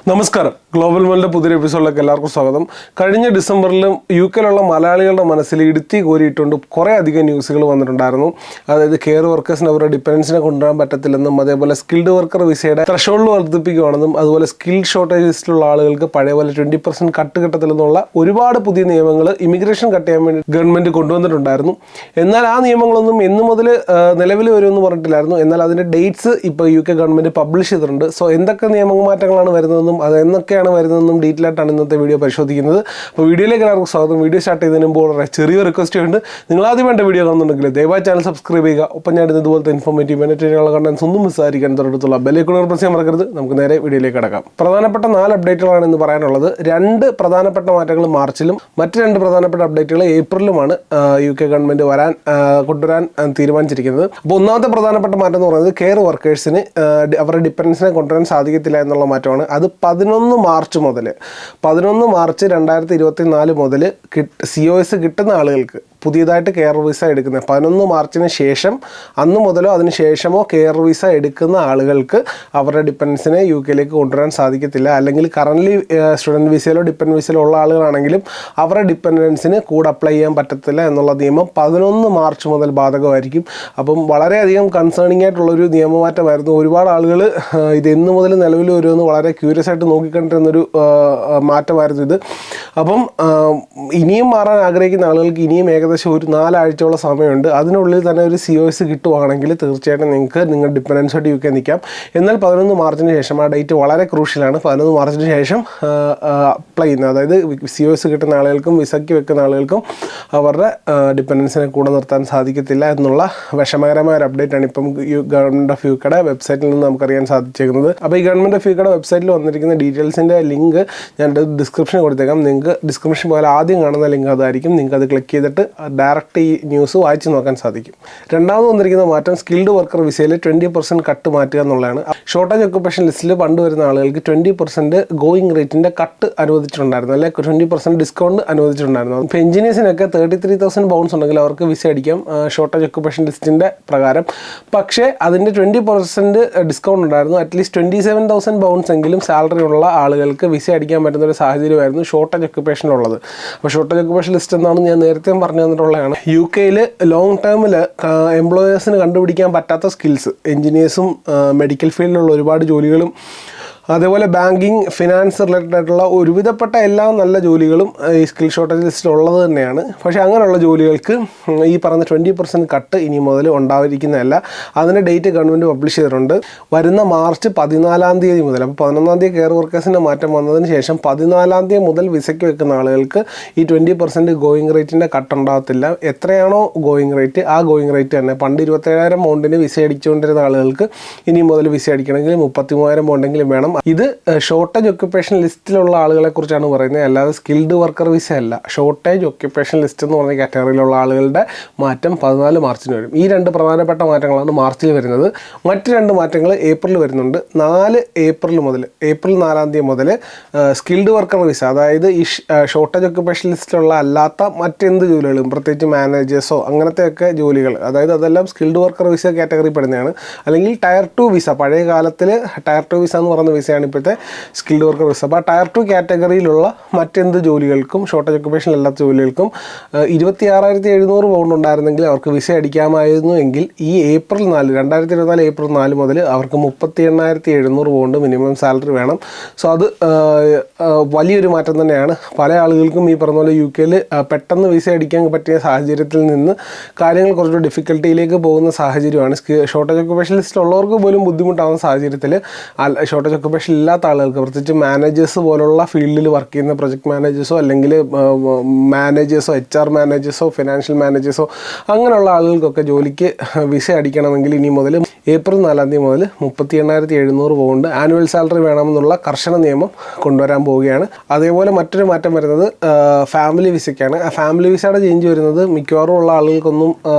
നമസ്കാരം. ഗ്ലോബൽ വേൾഡിന്റെ പുതിയ എപ്പിസോഡിലേക്ക് എല്ലാവർക്കും സ്വാഗതം. കഴിഞ്ഞ ഡിസംബറിലും യുകെയിലുള്ള മലയാളികളുടെ മനസ്സിൽ ഇടുത്തി കോരിയിട്ടുണ്ട് കുറേ അധികം ന്യൂസുകൾ വന്നിട്ടുണ്ടായിരുന്നു. അതായത് കെയർ വർക്കേഴ്സിന് അവരുടെ ഡിപ്പെൻഡൻസിനെ കൊണ്ടുവരാൻ പറ്റത്തില്ലെന്നും, അതേപോലെ സ്കിൽഡ് വർക്കർ വിസയുടെ ത്രഷോൾഡ് വർദ്ധിപ്പിക്കുകയാണെന്നും, അതുപോലെ സ്കിൽ ഷോർട്ടേജ് ലിസ്റ്റിലുള്ള ആളുകൾക്ക് പഴയ പോലെ 20% കട്ട് കിട്ടത്തില്ലെന്നുള്ള ഒരുപാട് പുതിയ നിയമങ്ങൾ ഇമിഗ്രേഷൻ കട്ട് ചെയ്യാൻ വേണ്ടി ഗവൺമെൻറ് കൊണ്ടുവന്നിട്ടുണ്ടായിരുന്നു. എന്നാൽ ആ നിയമങ്ങളൊന്നും എന്ന് മുതൽ നിലവിൽ വരുമെന്ന് പറഞ്ഞിട്ടില്ലായിരുന്നു. എന്നാൽ അതിൻ്റെ ഡേറ്റ്സ് ഇപ്പോൾ UK ഗവൺമെൻറ് പബ്ലിഷ് ചെയ്തിട്ടുണ്ട്. സോ എന്തൊക്കെ നിയമമാറ്റങ്ങളാണ് വരുന്നതെന്നും അത് എന്നൊക്കെയാണ് വരുന്നതെന്നും ഡീറ്റെയിൽ ആയിട്ടാണ് ഇന്നത്തെ വീഡിയോ പരിശോധിക്കുന്നത്. അപ്പോൾ വീഡിയോയിലേക്ക് എല്ലാവർക്കും സ്വാഗതം. വീഡിയോ സ്റ്റാർട്ട് ചെയ്യുന്നതിന് മുമ്പ് വളരെ ചെറിയ റിക്വസ്റ്റ് ഉണ്ട്. നിങ്ങൾ ആദ്യം വേണ്ട വീഡിയോ കാണുന്നുണ്ടെങ്കിൽ ദയവായി ചാനൽ സബ്സ്ക്രൈബ് ചെയ്യുക. ഒപ്പം ഞാൻ ഇതുപോലത്തെ ഇൻഫോർമേറ്റീവ് ആയിട്ടുള്ള കണ്ടൻസ് ഒന്നും മിസ്സായിരിക്കാൻ തൊട്ടടുത്തുള്ള ബെല്ലൈക്കൺ പ്രസ് ചെയ്യാൻ മറക്കരുത്. നമുക്ക് നേരെ വീഡിയോയിലേക്ക് കടക്കാം. പ്രധാനപ്പെട്ട 4 അപ്ഡേറ്റുകളാണ് ഇന്ന് പറയാനുള്ളത്. 2 പ്രധാനപ്പെട്ട മാറ്റങ്ങൾ മാർച്ചിലും മറ്റ് 2 പ്രധാനപ്പെട്ട അപ്ഡേറ്റുകൾ ഏപ്രിലുമാണ് UK ഗവൺമെൻറ് കൊണ്ടുവരാൻ തീരുമാനിച്ചിരിക്കുന്നത്. അപ്പോൾ ഒന്നാമത്തെ പ്രധാനപ്പെട്ട മാറ്റം എന്ന് പറയുന്നത് കെയർ വർക്കേഴ്സിന് അവരുടെ ഡിപ്പെൻഡൻസിനെ കൊണ്ടുവരാൻ സാധിക്കത്തില്ല എന്നുള്ള മാറ്റമാണ്. അത് 11 മാർച്ച് 2024 മുതൽ COS കിട്ടുന്ന ആളുകൾക്ക് പുതിയതായിട്ട് കെയർ വിസ എടുക്കുന്നത് 11 മാർച്ചിന് ശേഷം അന്ന് മുതലോ അതിന് ശേഷമോ കെയർ വിസ എടുക്കുന്ന ആളുകൾക്ക് അവരുടെ ഡിപ്പെൻഡൻസിനെ UKയിലേക്ക് കൊണ്ടുവരാൻ സാധിക്കത്തില്ല. അല്ലെങ്കിൽ കറൻ്റ്ലി സ്റ്റുഡൻറ്റ് വിസയിലോ ഡിപ്പെൻഡൻറ്റ് വിസയിലോ ഉള്ള ആളുകളാണെങ്കിലും അവരുടെ ഡിപ്പെൻഡൻസിന് കൂടെ അപ്ലൈ ചെയ്യാൻ പറ്റത്തില്ല എന്നുള്ള നിയമം 11 മാർച്ച് മുതൽ ബാധകമായിരിക്കും. അപ്പം വളരെയധികം കൺസേണിംഗ് ആയിട്ടുള്ളൊരു നിയമമാറ്റമായിരുന്നു. ഒരുപാട് ആളുകൾ ഇത് എന്ന് മുതൽ നിലവിൽ വരുമെന്ന് വളരെ ക്യൂരിയസ് ആയിട്ട് നോക്കിക്കണ്ടിരുന്നൊരു മാറ്റമായിരുന്നു ഇത്. അപ്പം ഇനിയും മാറാൻ ആഗ്രഹിക്കുന്ന ആളുകൾക്ക് ഇനിയും ഏകദേശം ഒരു 4 ആഴ്ചയോളം സമയമുണ്ട്. അതിനുള്ളിൽ തന്നെ ഒരു COS കിട്ടുവാണെങ്കിൽ തീർച്ചയായിട്ടും നിങ്ങൾക്ക് നിങ്ങളുടെ ഡിപ്പെൻഡൻസായിട്ട് UK നിൽക്കാം. എന്നാൽ 11 മാർച്ചിന് ശേഷം ആ ഡേറ്റ് വളരെ ക്രൂഷ്യലാണ്. 11 മാർച്ചിന് ശേഷം അപ്ലൈ ചെയ്യുന്നത്, അതായത് COS കിട്ടുന്ന ആളുകൾക്കും വിസയ്ക്ക് വെക്കുന്ന ആളുകൾക്കും അവരുടെ ഡിപ്പെൻഡൻസിനെ കൂടെ നിർത്താൻ സാധിക്കത്തില്ല എന്നുള്ള വിഷമകരമായ ഒരു അപ്ഡേറ്റാണ് ഇപ്പം ഗവൺമെൻറ് ഓഫ് UKയുടെ വെബ്സൈറ്റിൽ നിന്ന് നമുക്കറിയാൻ സാധിച്ചേക്കുന്നത്. അപ്പോൾ ഈ ഗവൺമെൻറ് ഓഫ് UKയുടെ വെബ്സൈറ്റിൽ വന്നിരിക്കുന്ന ഡീറ്റെയിൽസിൻ്റെ ലിങ്ക് ഞാൻ ഡിസ്ക്രിപ്ഷനിൽ കൊടുത്തേക്കാം. നിങ്ങൾക്ക് ഡിസ്ക്രിപ്ഷൻ പോലെ ആദ്യം കാണുന്ന ലിങ്ക് അതായിരിക്കും. നിങ്ങൾക്ക് അത് ക്ലിക്ക് ചെയ്തിട്ട് ഡയറക്റ്റ് ഈ ന്യൂസ് വായിച്ച് നോക്കാൻ സാധിക്കും. രണ്ടാമത് വന്നിരിക്കുന്ന മാറ്റം സ്കിൽഡ് വർക്കർ വിസയിൽ 20% കട്ട് മാറ്റുക എന്നുള്ളതാണ്. ഷോർട്ടേജ് ഒക്കുപേഷൻ ലിസ്റ്റിൽ പണ്ട് വരുന്ന ആളുകൾക്ക് 20% ഗോയിങ് റേറ്റിൻ്റെ കട്ട് അനുവദിച്ചിട്ടുണ്ടായിരുന്നു, അല്ലെങ്കിൽ 20% ഡിസ്കൗണ്ട് അനുവദിച്ചിട്ടുണ്ടായിരുന്നു. ഇപ്പോൾ എഞ്ചിനീയേഴ്സിനൊക്കെ 33,000 പൗണ്ട്സ് ഉണ്ടെങ്കിൽ അവർക്ക് വിസ അടിക്കാം ഷോർട്ടേജ് ഒക്കുപേഷൻ ലിസ്റ്റിൻ്റെ പ്രകാരം. പക്ഷേ അതിൻ്റെ 20% ഡിസ്കൗണ്ട് ഉണ്ടായിരുന്നു. അറ്റ്ലീസ്റ്റ് 27,000 പൗണ്ട്സ് എങ്കിലും സാലറി ഉള്ള ആളുകൾക്ക് വിസ അടിക്കാൻ പറ്റുന്ന ഒരു സാഹചര്യമായിരുന്നു ഷോർട്ടേജ് ഒക്കുപേഷനിലുള്ളത്. അപ്പോൾ ഷോർട്ടേജ് ഒക്കുപേഷൻ ലിസ്റ്റ് എന്നാണ് ഞാൻ നേരത്തെ പറഞ്ഞു തന്നിട്ടുള്ളതാണ്. UKയിൽ ലോങ് ടേമിൽ എംപ്ലോയേഴ്സിന് കണ്ടുപിടിക്കാൻ പറ്റാത്ത സ്കിൽസ്, എഞ്ചിനീയേഴ്സും മെഡിക്കൽ ഫീൽഡിലുള്ള ഒരുപാട് ജോലികളും അതേപോലെ ബാങ്കിങ്, ഫിനാൻസ് റിലേറ്റഡ് ആയിട്ടുള്ള ഒരുവിധപ്പെട്ട എല്ലാ നല്ല ജോലികളും ഈ സ്കിൽ ഷോർട്ടേജ് ലിസ്റ്റിൽ ഉള്ളത് തന്നെയാണ്. പക്ഷേ അങ്ങനെയുള്ള ജോലികൾക്ക് ഈ പറഞ്ഞ 20% കട്ട് ഇനി മുതൽ ഉണ്ടായിരിക്കുന്നതല്ല. അതിൻ്റെ ഡേറ്റ് ഗവൺമെൻറ് പബ്ലിഷ് ചെയ്തിട്ടുണ്ട്. വരുന്ന മാർച്ച് 14 മുതൽ. അപ്പോൾ 11 കെയർ വർക്കേഴ്സിൻ്റെ മാറ്റം വന്നതിന് ശേഷം 14 മുതൽ വിസയ്ക്ക് വെക്കുന്ന ആളുകൾക്ക് ഈ 20% ഗോയിങ് റേറ്റിൻ്റെ കട്ട് ഉണ്ടാകത്തില്ല. എത്രയാണോ ഗോയിങ് റേറ്റ് ആ ഗോയിങ് റേറ്റ് തന്നെ. പണ്ട് 27,000 പൗണ്ടിന് വിസ അടിച്ചുകൊണ്ടിരുന്ന ആളുകൾക്ക് ഇനി മുതൽ വിസ അടിക്കണമെങ്കിൽ 33,000 പൗണ്ടെങ്കിലും വേണം. ഇത് ഷോർട്ടേജ് ഒക്യുപ്പേഷൻ ലിസ്റ്റിലുള്ള ആളുകളെ കുറിച്ചാണ് പറയുന്നത്, അല്ലാതെ സ്കിൽഡ് വർക്കർ വിസ അല്ല. ഷോർട്ടേജ് ഒക്യുപ്പേഷൻ ലിസ്റ്റ് എന്ന് പറഞ്ഞ കാറ്റഗറിയിലുള്ള ആളുകളുടെ മാറ്റം 14 മാർച്ചിന് വരും. ഈ 2 പ്രധാനപ്പെട്ട മാറ്റങ്ങളാണ് മാർച്ചിൽ വരുന്നത്. മറ്റ് 2 മാറ്റങ്ങൾ ഏപ്രിൽ വരുന്നുണ്ട്. 4 ഏപ്രിൽ മുതൽ, ഏപ്രിൽ 4 മുതൽ സ്കിൽഡ് വർക്കർ വിസ, അതായത് ഈ ഷോർട്ടേജ് ഒക്യുപ്പേഷൻ ലിസ്റ്റിലുള്ള അല്ലാത്ത മറ്റെന്ത് ജോലികളും, പ്രത്യേകിച്ച് മാനേജേഴ്സോ അങ്ങനത്തെയൊക്കെ ജോലികൾ, അതായത് അതെല്ലാം സ്കിൽഡ് വർക്കർ വിസ കാറ്റഗറി പെടുന്നതാണ്. അല്ലെങ്കിൽ ടയർ 2 വിസ, പഴയ കാലത്തിൽ ടയർ 2 വിസ എന്ന് പറയുന്ന വിസയാണ് ഇപ്പോഴത്തെ സ്കിൽഡ് വർക്കർ വിസ. അപ്പോൾ ടയർ 2 കാറ്റഗറിയിലുള്ള മറ്റെന്ത് ജോലികൾക്കും ഷോർട്ടേജ് ഒക്യുപ്പേഷൻ അല്ലാത്ത ജോലികൾക്കും 26,700 പൗണ്ട് ഉണ്ടായിരുന്നെങ്കിൽ അവർക്ക് വിസ അടിക്കാമായിരുന്നു. എങ്കിൽ ഈ ഏപ്രിൽ 2024 ഏപ്രിൽ 4 മുതൽ അവർക്ക് 38,700 പൗണ്ട് മിനിമം സാലറി വേണം. സോ അത് വലിയൊരു മാറ്റം തന്നെയാണ്. പല ആളുകൾക്കും ഈ പറഞ്ഞ പോലെ UKയിൽ പെട്ടെന്ന് വിസ അടിക്കാൻ പറ്റിയ സാഹചര്യത്തിൽ നിന്ന് കാര്യങ്ങൾ കുറച്ചുകൂടി ഡിഫിക്കൽട്ടിയിലേക്ക് പോകുന്ന സാഹചര്യമാണ്. ഷോർട്ടേജ് ഒക്യുപ്പേഷൻ ലിസ്റ്റിലുള്ളവർക്ക് പോലും ബുദ്ധിമുട്ടാകുന്ന സാഹചര്യത്തിൽ ഷോർട്ടേജ് ഒക്യുപ്പേഷൻ ഇല്ലാത്ത ആളുകൾക്ക്, പ്രത്യേകിച്ച് മാനേജേഴ്സ് പോലുള്ള ഫീൽഡിൽ വർക്ക് ചെയ്യുന്ന പ്രൊജക്ട് മാനേജേഴ്സോ അല്ലെങ്കിൽ മാനേജേഴ്സോ HR മാനേജേഴ്സോ ഫിനാൻഷ്യൽ മാനേജേഴ്സോ അങ്ങനെയുള്ള ആളുകൾക്കൊക്കെ ജോലിക്ക് വിസ അടിക്കണമെങ്കിൽ ഇനി മുതൽ ഏപ്രിൽ 4 മുതൽ 38,700 പൗണ്ട് ആനുവൽ സാലറി വേണമെന്നുള്ള കർശന നിയമം കൊണ്ടുവരാൻ പോവുകയാണ്. അതേപോലെ മറ്റൊരു മാറ്റം വരുന്നത് ഫാമിലി വിസയ്ക്കാണ്. ഫാമിലി വിസയുടെ ചേഞ്ച് വരുന്നത് മിക്കവാറും ഉള്ള ആളുകൾക്കൊന്നും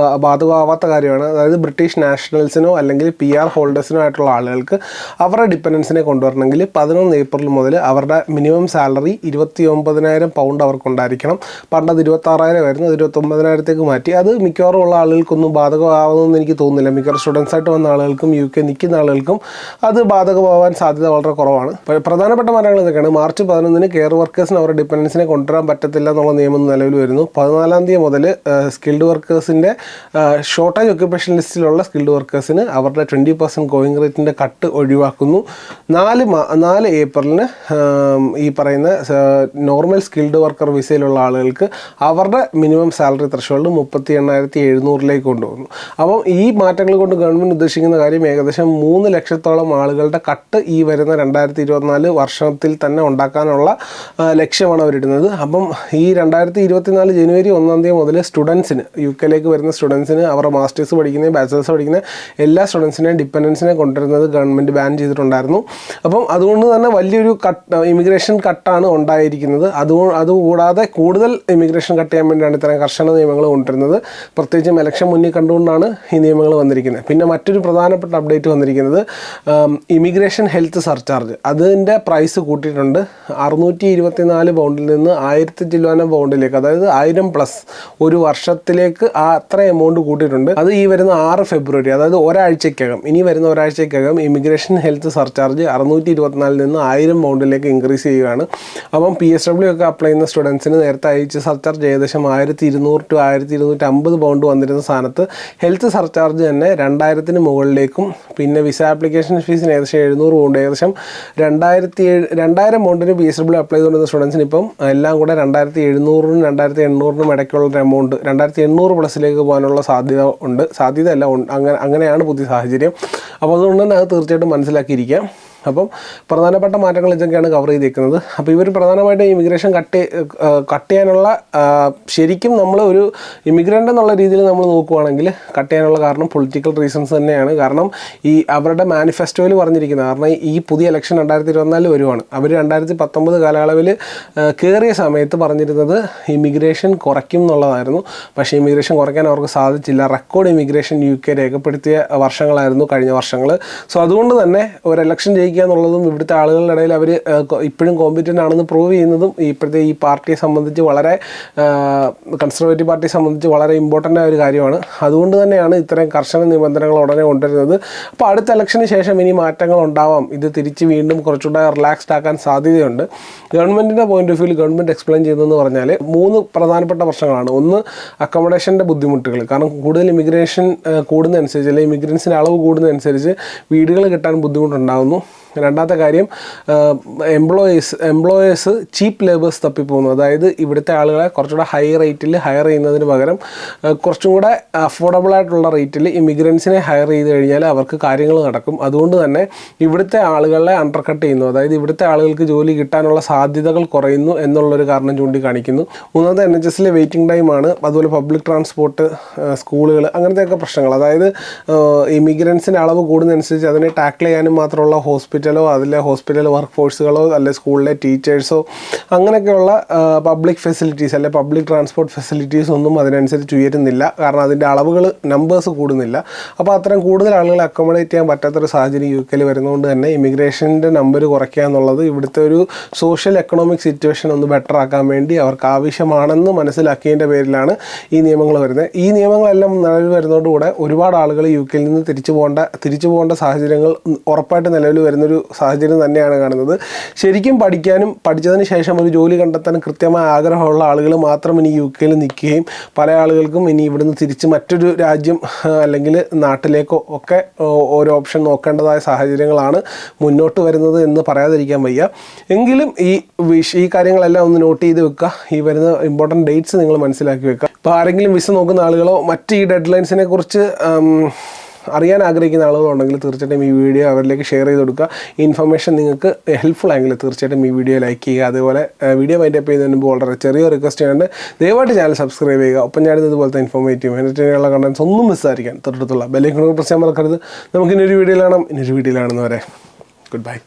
ബാധകമാവാത്ത കാര്യമാണ്. അതായത് ബ്രിട്ടീഷ് നാഷണൽസിനോ അല്ലെങ്കിൽ PR ഹോൾഡേഴ്സിനോ ആയിട്ടുള്ള ആളുകൾക്ക് അവരുടെ ഡിപ്പെൻഡൻസിനെ കൊണ്ടുവരണമെങ്കിൽ 11 ഏപ്രിൽ മുതൽ അവരുടെ മിനിമം സാലറി 29,000 പൗണ്ട് അവർക്കുണ്ടായിരിക്കണം. പണ്ടത് 26,000 ആയിരുന്നു, അത് 29,000 മാറ്റി. അത് മിക്കവാറും ഉള്ള ആളുകൾക്കൊന്നും ബാധകമാവുമെന്ന് എനിക്ക് തോന്നുന്നില്ല. മിക്കവാറും സ്റ്റുഡൻസായിട്ട് വന്ന ആളുകൾക്കും UK നിൽക്കുന്ന ആളുകൾക്കും അത് ബാധകമാവാൻ സാധ്യത വളരെ കുറവാണ്. പ്രധാനപ്പെട്ട മാറ്റങ്ങൾ ഇതൊക്കെയാണ്. മാർച്ച് 11 കെയർ വർക്കേഴ്സിന് അവരുടെ ഡിപ്പെൻഡൻസിനെ കൊണ്ടുവരാൻ പറ്റത്തില്ല എന്നുള്ള നിയമം നിലവിൽ വരുന്നു. 14 തീയതി മുതൽ സ്കിൽഡ് വർക്കേഴ്സിൻ്റെ ഷോർട്ടേജ് ഒക്യുപ്പേഷൻ ലിസ്റ്റിലുള്ള സ്കിൽഡ് വർക്കേഴ്സിന് അവരുടെ 20% ഗോയിങ് റേറ്റിൻ്റെ കട്ട് ഒഴിവാക്കുന്നു. 4 ഏപ്രിലിന് ഈ പറയുന്ന നോർമൽ സ്കിൽഡ് വർക്കർ വിസയിലുള്ള ആളുകൾക്ക് അവരുടെ മിനിമം സാലറി ത്രഷോൾഡ് 38,700 കൊണ്ടുവന്നു. അപ്പം ഈ മാറ്റങ്ങൾ കൊണ്ട് ഗവൺമെൻറ് ഉദ്ദേശിക്കുന്ന കാര്യം ഏകദേശം 3 ലക്ഷത്തോളം ആളുകളുടെ കട്ട് ഈ വരുന്ന 2024 വർഷത്തിൽ തന്നെ ഉണ്ടാക്കാനുള്ള ലക്ഷ്യമാണ് അവരിടുന്നത്. അപ്പം ഈ 2024 ജനുവരി 1 തീയതി മുതൽ സ്റ്റുഡൻസിന് UK വരുന്ന സ്റ്റുഡൻസിന് അവരുടെ മാസ്റ്റേഴ്സ് പഠിക്കുന്ന ബാച്ചിലേഴ്സ് പഠിക്കുന്ന എല്ലാ സ്റ്റുഡൻസിനെയും ഡിപ്പെൻഡൻസിനെ കൊണ്ടുവരുന്നത് ഗവൺമെൻറ് ബാൻ ചെയ്തിട്ടുണ്ടായിരുന്നു. അപ്പം അതുകൊണ്ട് തന്നെ വലിയൊരു ഇമിഗ്രേഷൻ കട്ടാണ് ഉണ്ടായിരിക്കുന്നത്. അതുകൂടാതെ കൂടുതൽ ഇമിഗ്രേഷൻ കട്ട് ചെയ്യാൻ വേണ്ടിയാണ് ഇത്തരം കർശന നിയമങ്ങൾ കൊണ്ടുവരുന്നത്. പ്രത്യേകിച്ചും ഇലക്ഷൻ മുന്നിൽ കണ്ടുകൊണ്ടാണ് ഈ നിയമങ്ങൾ വന്നിരിക്കുന്നത്. പിന്നെ മറ്റൊരു പ്രധാനപ്പെട്ട അപ്ഡേറ്റ് വന്നിരിക്കുന്നത് ഇമിഗ്രേഷൻ ഹെൽത്ത് സർചാർജ് അതിൻ്റെ പ്രൈസ് കൂട്ടിയിട്ടുണ്ട്. 624 പൗണ്ടിൽ നിന്ന് 1000 ചില്ലുവാനം പൗണ്ടിലേക്ക്, അതായത് 1000+ ഒരു വർഷത്തിലേക്ക് അത്ര എമൗണ്ട് കൂട്ടിയിട്ടുണ്ട്. അത് ഈ വരുന്ന 6 ഫെബ്രുവരി, അതായത് ഇനി വരുന്ന ഒരാഴ്ചക്കകം ഇമിഗ്രേഷൻ ഹെൽത്ത് സർചാർജ് 624 നിന്ന് 1000 പൗണ്ടിലേക്ക് ഇൻക്രീസ് ചെയ്യുകയാണ്. അപ്പം PSW ഒക്കെ അപ്ലൈ ചെയ്യുന്ന സ്റ്റുഡൻസിന് നേരത്തെ അയച്ച സർചാർജ് ഏകദേശം 1200 to 1250 പൗണ്ട് വന്നിരുന്ന സ്ഥാനത്ത് ഹെൽത്ത് സർചാർജ് തന്നെ 2000 മുകളിലേക്കും, പിന്നെ വിസ ആപ്ലിക്കേഷൻ ഫീസിന് ഏകദേശം 700 പൗണ്ട്, ഏകദേശം 2000 പൗണ്ടിന് PSW അപ്ലൈ ചെയ്തുകൊണ്ടിരുന്ന സ്റ്റുഡൻസിന് ഇപ്പം എല്ലാം കൂടെ 2700-നും 2800-നും ഇടയ്ക്കുള്ളൊരു എമൗണ്ട് 2800+ പോകാനുള്ള സാധ്യതയല്ല അങ്ങനെയാണ് പുതിയ സാഹചര്യം. അപ്പോൾ അതുകൊണ്ട് തന്നെ അത് തീർച്ചയായിട്ടും മനസ്സിലാക്കിയിരിക്കാം. അപ്പം പ്രധാനപ്പെട്ട മാറ്റങ്ങൾ ഇതൊക്കെയാണ് കവർ ചെയ്തേക്കുന്നത്. അപ്പോൾ ഇവർ പ്രധാനമായിട്ടും ഇമിഗ്രേഷൻ കട്ട് ചെയ്യാനുള്ള ശരിക്കും നമ്മൾ ഒരു ഇമിഗ്രൻ്റ് എന്നുള്ള രീതിയിൽ നമ്മൾ നോക്കുകയാണെങ്കിൽ കട്ട് ചെയ്യാനുള്ള കാരണം പൊളിറ്റിക്കൽ റീസൺസ് തന്നെയാണ്. കാരണം ഈ അവരുടെ മാനിഫെസ്റ്റോയിൽ പറഞ്ഞിരിക്കുന്നത്, കാരണം ഈ പുതിയ ഇലക്ഷൻ 2024 വരുവാണ്. അവർ 2019 കാലയളവിൽ കയറിയ സമയത്ത് പറഞ്ഞിരുന്നത് ഇമിഗ്രേഷൻ കുറയ്ക്കും എന്നുള്ളതായിരുന്നു. പക്ഷേ ഇമിഗ്രേഷൻ കുറയ്ക്കാൻ അവർക്ക് സാധിച്ചില്ല. റെക്കോർഡ് ഇമിഗ്രേഷൻ UK രേഖപ്പെടുത്തിയ വർഷങ്ങളായിരുന്നു കഴിഞ്ഞ വർഷങ്ങൾ. സോ അതുകൊണ്ട് തന്നെ ഒരു ഇലക്ഷൻ എന്നുള്ളതും ഇവിടുത്തെ ആളുകളുടെ ഇടയിൽ അവർ ഇപ്പോഴും കോമ്പറ്റൻ്റ് ആണെന്ന് പ്രൂവ് ചെയ്യുന്നതും ഇപ്പോഴത്തെ ഈ പാർട്ടിയെ സംബന്ധിച്ച് വളരെ കൺസർവേറ്റീവ് പാർട്ടിയെ സംബന്ധിച്ച് വളരെ ഇമ്പോർട്ടൻ്റ് ആയ ഒരു കാര്യമാണ്. അതുകൊണ്ട് തന്നെയാണ് ഇത്തരം കർശന നിബന്ധനകൾ ഉടനെ കൊണ്ടുവരുന്നത്. അപ്പോൾ അടുത്ത ഇലക്ഷന് ശേഷം ഇനി മാറ്റങ്ങൾ ഉണ്ടാവാം. ഇത് തിരിച്ച് വീണ്ടും കുറച്ചുകൂടെ റിലാക്സ്ഡ് ആക്കാൻ സാധ്യതയുണ്ട്. ഗവൺമെൻറ്റിൻ്റെ പോയിന്റ് ഓഫ് വ്യൂവിൽ ഗവൺമെൻറ് എക്സ്പ്ലെയിൻ ചെയ്തതെന്ന് പറഞ്ഞാൽ 3 പ്രധാനപ്പെട്ട പ്രശ്നങ്ങളാണ്. ഒന്ന്, അക്കോമഡേഷൻ്റെ ബുദ്ധിമുട്ടുകൾ. കാരണം കൂടുതൽ ഇമിഗ്രേഷൻ കൂടുന്നതനുസരിച്ച്, അല്ലെങ്കിൽ ഇമിഗ്രൻസിൻ്റെ അളവ് കൂടുന്നതനുസരിച്ച് വീടുകൾ കിട്ടാൻ ബുദ്ധിമുട്ടുണ്ടാകുന്നു. രണ്ടാമത്തെ കാര്യം, എംപ്ലോയേഴ്സ് ചീപ്പ് ലേബേഴ്സ് തപ്പിപ്പോകുന്നു. അതായത് ഇവിടുത്തെ ആളുകളെ കുറച്ചുകൂടെ ഹൈ റേറ്റിൽ ഹയർ ചെയ്യുന്നതിന് പകരം കുറച്ചും കൂടെ അഫോർഡബിൾ ആയിട്ടുള്ള റേറ്റിൽ ഇമിഗ്രൻസിനെ ഹയർ ചെയ്ത് കഴിഞ്ഞാൽ അവർക്ക് കാര്യങ്ങൾ നടക്കും. അതുകൊണ്ട് തന്നെ ഇവിടുത്തെ ആളുകളെ അണ്ടർ കട്ട് ചെയ്യുന്നു. അതായത് ഇവിടുത്തെ ആളുകൾക്ക് ജോലി കിട്ടാനുള്ള സാധ്യതകൾ കുറയുന്നു എന്നുള്ളൊരു കാരണം ചൂണ്ടിക്കാണിക്കുന്നു. മൂന്നാമത്തെ NHS വെയിറ്റിംഗ് ടൈമാണ്. അതുപോലെ പബ്ലിക് ട്രാൻസ്പോർട്ട്, സ്കൂളുകൾ, അങ്ങനത്തെയൊക്കെ പ്രശ്നങ്ങൾ. അതായത് ഇമിഗ്രൻസിൻ്റെ അളവ് കൂടുന്നതനുസരിച്ച് അതിനെ ടാക്കിൾ ചെയ്യാനും മാത്രമുള്ള ഹോസ്പിറ്റൽ വർക്ക് ഫോഴ്സുകളോ അല്ലെ സ്കൂളിലെ ടീച്ചേഴ്സോ അങ്ങനെയൊക്കെയുള്ള പബ്ലിക് ഫെസിലിറ്റീസ് അല്ലെ പബ്ലിക് ട്രാൻസ്പോർട്ട് ഫെസിലിറ്റീസ് ഒന്നും അതിനനുസരിച്ച് ഉയരുന്നില്ല. കാരണം അതിൻ്റെ നമ്പേഴ്സ് കൂടുന്നില്ല. അപ്പോൾ അത്തരം കൂടുതൽ ആളുകളെ അക്കോമഡേറ്റ് ചെയ്യാൻ പറ്റാത്തൊരു സാഹചര്യം UK വരുന്നതുകൊണ്ട് തന്നെ ഇമിഗ്രേഷൻ്റെ നമ്പർ കുറയ്ക്കുക എന്നുള്ളത് ഇവിടുത്തെ ഒരു സോഷ്യൽ എക്കണോമിക് സിറ്റുവേഷൻ ഒന്ന് ബെറ്റർ ആക്കാൻ വേണ്ടി അവർക്ക് ആവശ്യമാണെന്ന് മനസ്സിലാക്കിയതിൻ്റെ പേരിലാണ് ഈ നിയമങ്ങൾ വരുന്നത്. ഈ നിയമങ്ങളെല്ലാം നിലവിൽ വരുന്നതോടുകൂടെ ഒരുപാട് ആളുകൾ UK നിന്ന് തിരിച്ചു പോകേണ്ട സാഹചര്യങ്ങൾ ഉറപ്പായിട്ട് നിലവിൽ വരുന്നൊരു സാഹചര്യം തന്നെയാണ് കാണുന്നത്. ശരിക്കും പഠിച്ചതിന് ശേഷം ഒരു ജോലി കണ്ടെത്താൻ കൃത്യമായ ആഗ്രഹമുള്ള ആളുകൾ മാത്രം ഇനി UK നിൽക്കുകയും പല ആളുകൾക്കും ഇനി ഇവിടുന്ന് തിരിച്ച് മറ്റൊരു രാജ്യം അല്ലെങ്കിൽ നാട്ടിലേക്കോ ഒക്കെ ഓരോ ഓപ്ഷൻ നോക്കേണ്ടതായ സാഹചര്യങ്ങളാണ് മുന്നോട്ട് വരുന്നത് എന്ന് പറയാതിരിക്കാൻ വയ്യ. എങ്കിലും ഈ കാര്യങ്ങളെല്ലാം ഒന്ന് നോട്ട് ചെയ്ത് വെക്കുക. ഈ വരുന്ന ഇമ്പോർട്ടൻറ്റ് ഡേറ്റ്സ് നിങ്ങൾ മനസ്സിലാക്കി വെക്കുക. ഇപ്പോൾ ആരെങ്കിലും വിസ നോക്കുന്ന ആളുകളോ മറ്റ് ഈ ഡെഡ് ലൈൻസിനെ കുറിച്ച് അറിയാൻ ആഗ്രഹിക്കുന്ന ആളുകളുണ്ടെങ്കിൽ തീർച്ചയായിട്ടും ഈ വീഡിയോ അവരിലേക്ക് ഷെയർ ചെയ്ത് കൊടുക്കുക. ഈ ഇൻഫർമേഷൻ നിങ്ങൾക്ക് ഹെൽപ്ഫുൾ ആയെങ്കിൽ തീർച്ചയായിട്ടും ഈ വീഡിയോ ലൈക്ക് ചെയ്യുക. അതുപോലെ വീഡിയോ വൈൻഡപ്പ് ചെയ്യുന്നതിന് മുമ്പ് വളരെ ചെറിയ റിക്വസ്റ്റ് ചെയ്യുന്നുണ്ട്, ദയവായിട്ട് ചാനൽ സബ്സ്ക്രൈബ് ചെയ്യുക. ഒപ്പം ഞാൻ ഇതുപോലത്തെ ഇൻഫോർമേറ്റീവ് എന്റർടൈനിങ്ങുള്ള കണ്ടൻസ് ഒന്നും മിസ്സായിരിക്കാൻ തൊട്ടടുത്തുള്ള ബെല്ലൈക്കൺ പ്രസ് ചെയ്യാൻ മറക്കരുത്. നമുക്ക് ഇനിയൊരു വീഡിയോയിലാണ് വരെ. Good bye.